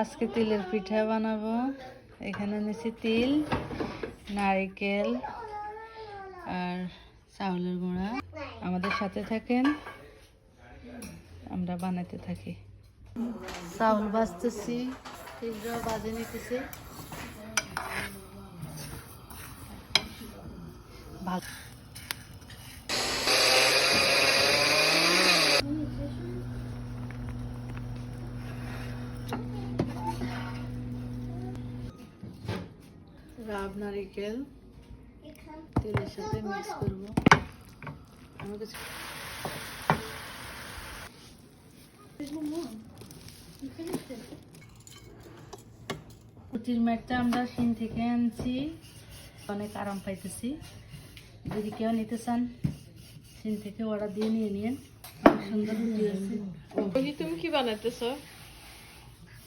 আজকে তিলের পিঠা বানাবো। এখানে নিয়েছি তিল, নারকেল আর চাউলের গুঁড়া। আমাদের সাথে থাকেন, আমরা বানাতে থাকি। চাউল ভাজতেছি, তিলটাও ভাজে নিতেছি। রাব নারিকেল তেলের সাথে মিক্স করবো। রুটির ম্যাটটা আমরা চীন থেকে আনছি, অনেক আরাম পাইতেছি। যদি কেউ নিতে চান চীন থেকে অর্ডার দিয়ে নিয়ে নিন, অনেক সুন্দর রুটি আছে। তুমি কি বানাইতেছো?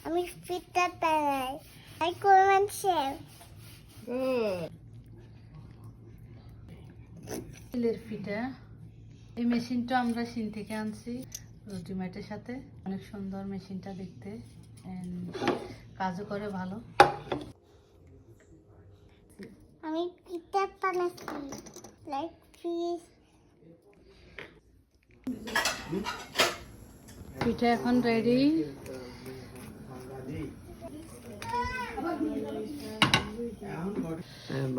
আমি পিঠা বানাই। I Quran chef. তিলের পিঠা, এই মেশিনটা আমরা চীন থেকে আনছি রুটি ম্যাটের সাথে। অনেক সুন্দর মেশিনটা দেখতে, কাজও করে ভালো। আমি পিঠা বানাচ্ছি, লাইক ফিশ। পিঠা এখন রেডি।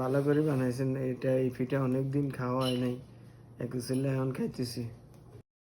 ভালো করে বানাইছেন। এটা এই পিঠা অনেকদিন খাওয়া হয় নাই, এক ছেলে এখন খাইতেছি।